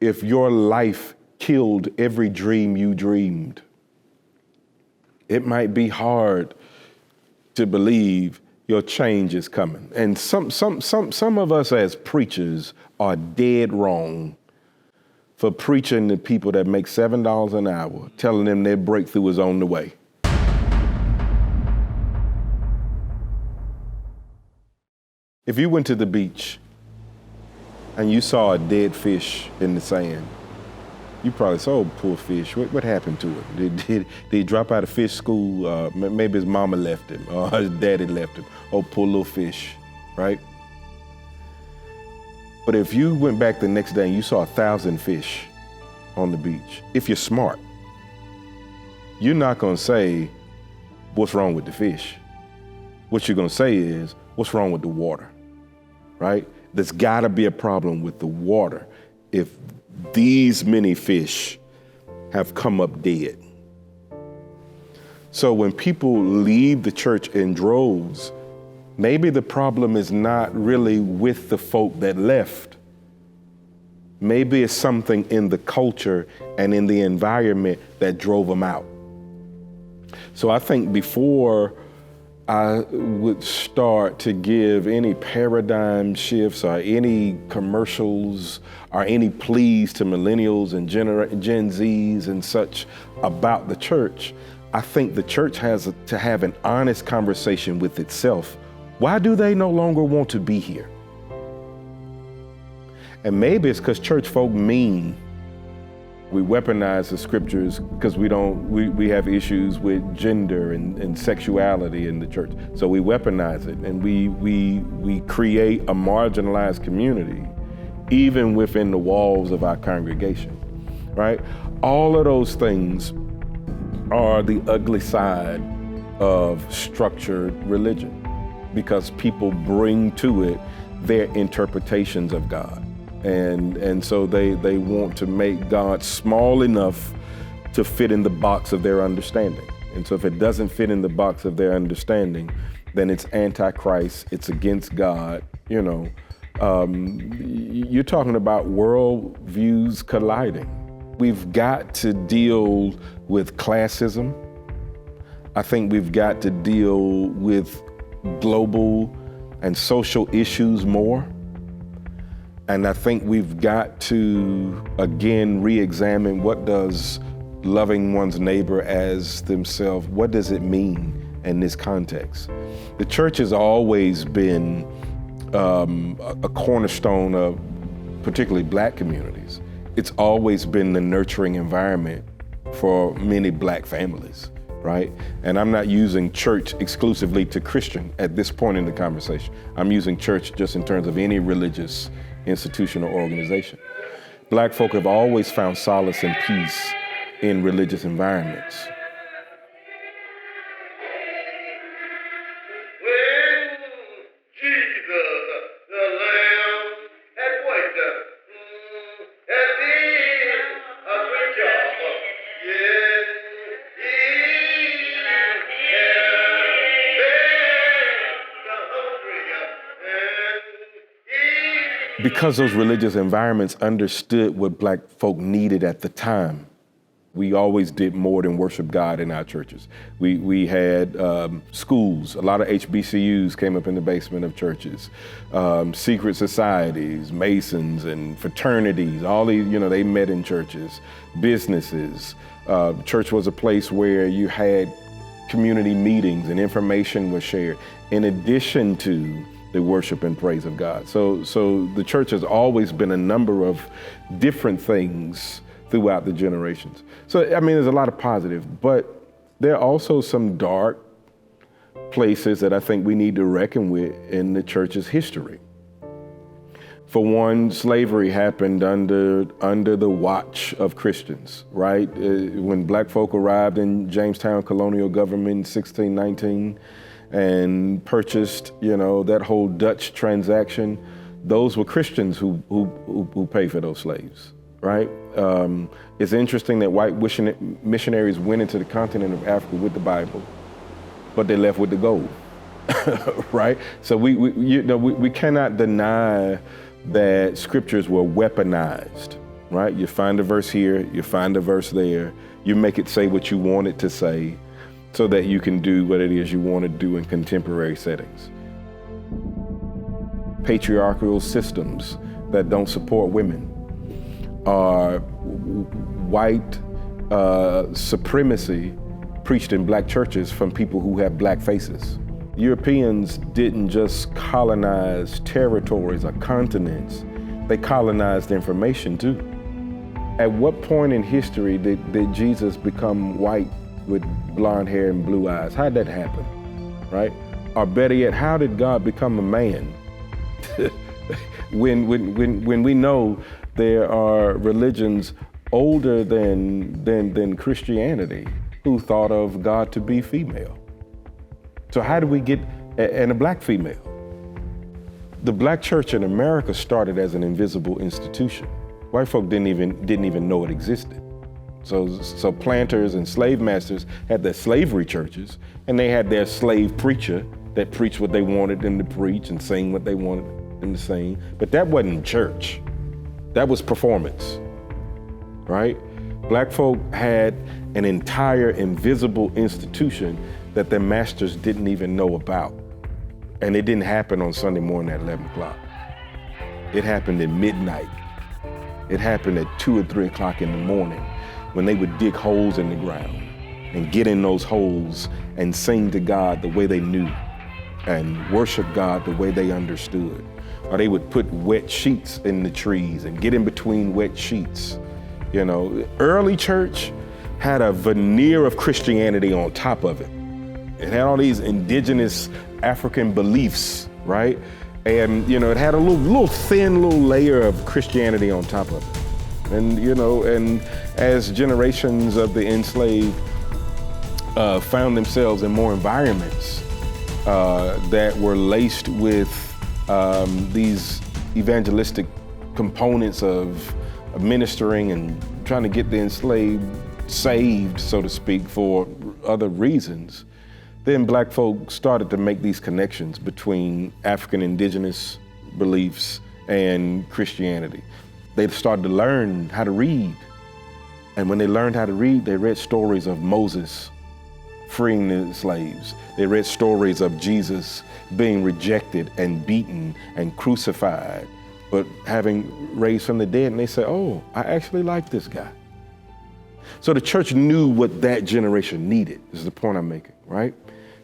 if your life killed every dream you dreamed, it might be hard to believe your change is coming. And some of us as preachers are dead wrong for preaching to people that make $7 an hour, telling them their breakthrough is on the way. If you went to the beach and you saw a dead fish in the sand, you probably said, oh, poor fish, what happened to it? Did he drop out of fish school? Maybe his mama left him or his daddy left him. Oh, poor little fish, right? But if you went back the next day and you saw 1,000 fish on the beach, if you're smart, you're not gonna say, what's wrong with the fish? What you're gonna say is, what's wrong with the water, right? There's gotta be a problem with the water if these many fish have come up dead. So when people leave the church in droves, maybe the problem is not really with the folk that left. Maybe it's something in the culture and in the environment that drove them out. So I think before I would start to give any paradigm shifts or any commercials or any pleas to millennials and Gen Zs and such about the church, I think the church has to have an honest conversation with itself. Why do they no longer want to be here? And maybe it's because church folk mean. We weaponize the scriptures because we have issues with gender and sexuality in the church. So we weaponize it and we create a marginalized community even within the walls of our congregation, right? All of those things are the ugly side of structured religion because people bring to it their interpretations of God. And so they want to make God small enough to fit in the box of their understanding. And so if it doesn't fit in the box of their understanding, then it's antichrist, it's against God, you know. You're talking about world views colliding. We've got to deal with classism. I think we've got to deal with global and social issues more. And I think we've got to, again, re-examine what does loving one's neighbor as themselves, what does it mean in this context? The church has always been a cornerstone of particularly Black communities. It's always been the nurturing environment for many Black families, right? And I'm not using church exclusively to Christian at this point in the conversation. I'm using church just in terms of any religious institution or organization. Black folk have always found solace and peace in religious environments. When Jesus, the Lamb, had worked has been a great job. Yes, he has fed the hungry and Because those religious environments understood what Black folk needed at the time, we always did more than worship God in our churches. We had schools, a lot of HBCUs came up in the basement of churches, secret societies, Masons and fraternities, all these, you know, they met in churches, businesses. Church was a place where you had community meetings and information was shared in addition to the worship and praise of God. So the church has always been a number of different things throughout the generations. So, I mean, there's a lot of positive, but there are also some dark places that I think we need to reckon with in the church's history. For one, slavery happened under the watch of Christians, right? When Black folk arrived in Jamestown colonial government in 1619 and purchased, you know, that whole Dutch transaction, those were Christians who paid for those slaves, right? It's interesting that white missionaries went into the continent of Africa with the Bible, but they left with the gold, right? So we cannot deny that scriptures were weaponized right? You find a verse here, you find a verse there, you make it say what you want it to say so that you can do what it is you want to do in contemporary settings. Patriarchal systems that don't support women are white supremacy preached in black churches from people who have black faces. Europeans didn't just colonize territories or continents, they colonized information too. At what point in history did Jesus become white with blonde hair and blue eyes? How did that happen, right? Or better yet, how did God become a man? when we know there are religions older than Christianity who thought of God to be female. So how do we get, and a black female? The black church in America started as an invisible institution. White folk didn't even know it existed. So planters and slave masters had their slavery churches, and they had their slave preacher that preached what they wanted them to preach and sing what they wanted them to sing. But that wasn't church. That was performance, right? Black folk had an entire invisible institution that their masters didn't even know about. And it didn't happen on Sunday morning at 11 o'clock. It happened at midnight. It happened at 2 or 3 o'clock in the morning when they would dig holes in the ground and get in those holes and sing to God the way they knew and worship God the way they understood. Or they would put wet sheets in the trees and get in between wet sheets. You know, early church had a veneer of Christianity on top of it. It had all these indigenous African beliefs, right? And, you know, it had a little thin layer of Christianity on top of it. And, you know, and as generations of the enslaved found themselves in more environments that were laced with these evangelistic components of ministering and trying to get the enslaved saved, so to speak, for other reasons, then black folk started to make these connections between African indigenous beliefs and Christianity. They started to learn how to read. And when they learned how to read, they read stories of Moses freeing the slaves. They read stories of Jesus being rejected and beaten and crucified, but having raised from the dead. And they said, oh, I actually like this guy. So the church knew what that generation needed, is the point I'm making, right?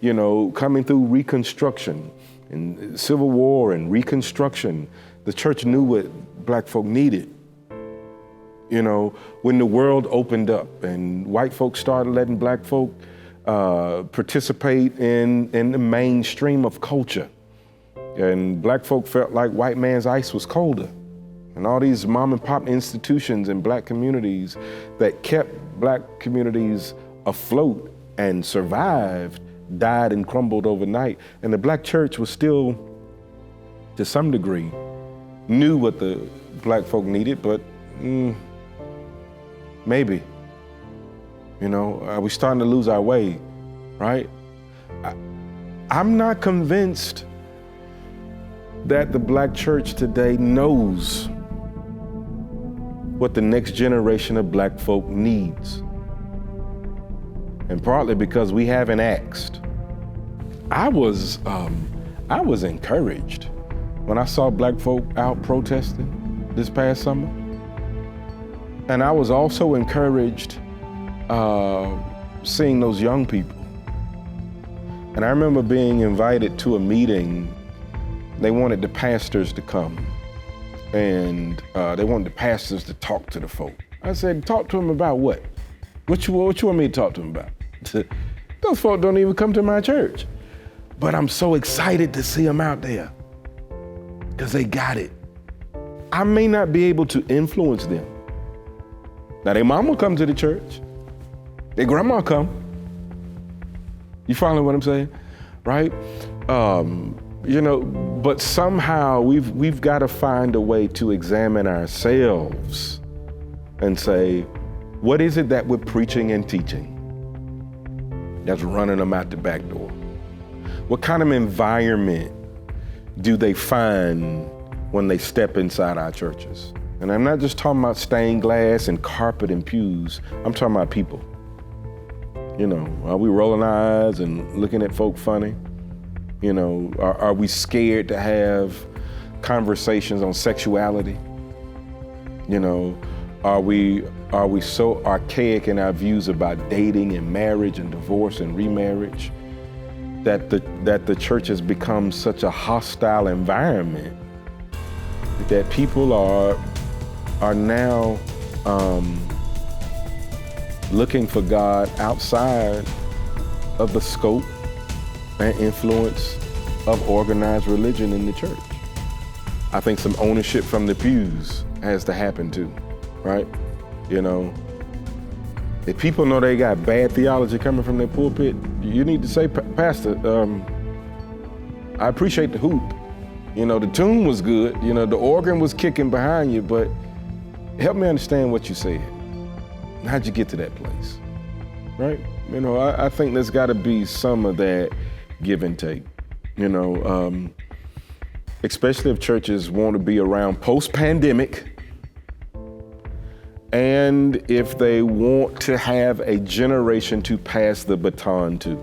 You know, coming through Reconstruction and Civil War and Reconstruction, the church knew what black folk needed. You know, when the world opened up and white folks started letting black folk participate in the mainstream of culture, and black folk felt like white man's ice was colder. And all these mom and pop institutions in black communities that kept black communities afloat and survived died and crumbled overnight. And the black church was still, to some degree, knew what the black folk needed, but maybe. You know, are we starting to lose our way, right? I'm not convinced that the black church today knows what the next generation of black folk needs. And partly because we haven't asked. I was encouraged when I saw black folk out protesting this past summer. And I was also encouraged seeing those young people. And I remember being invited to a meeting. They wanted the pastors to come, and they wanted the pastors to talk to the folk. I said, talk to them about what? What you want me to talk to them about? Those folk don't even come to my church. But I'm so excited to see them out there because they got it. I may not be able to influence them. Now, their mama come to the church. Their grandma come. You following what I'm saying? Right? You know, but somehow we've got to find a way to examine ourselves and say, what is it that we're preaching and teaching that's running them out the back door? What kind of environment do they find when they step inside our churches? And I'm not just talking about stained glass and carpet and pews. I'm talking about people. You know, are we rolling our eyes and looking at folk funny? You know, are we scared to have conversations on sexuality? You know, are we so archaic in our views about dating and marriage and divorce and remarriage that the church has become such a hostile environment that people are now looking for God outside of the scope and influence of organized religion in the church. I think some ownership from the pews has to happen too, right? You know, if people know they got bad theology coming from their pulpit, you need to say, Pastor, I appreciate the hoop. You know, the tune was good, you know, the organ was kicking behind you, but help me understand what you said. How'd you get to that place, right? You know, I think there's gotta be some of that give and take, you know, especially if churches want to be around post-pandemic and if they want to have a generation to pass the baton to.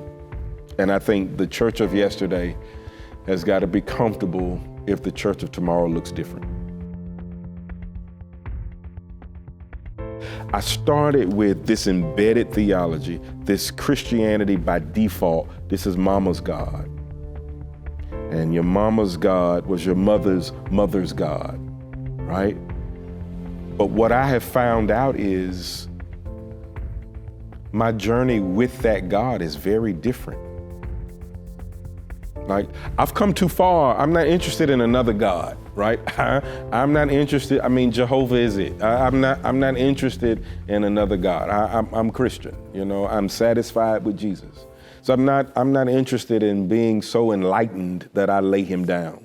And I think the church of yesterday has got to be comfortable if the church of tomorrow looks different. I started with this embedded theology, this Christianity by default. This is mama's God. And your mama's God was your mother's mother's God, right? But what I have found out is my journey with that God is very different. Like, I've come too far. I'm not interested in another God, right? I'm not interested. I mean, Jehovah is it. I'm not interested in another God. I'm Christian, you know. I'm satisfied with Jesus. So I'm not interested in being so enlightened that I lay him down.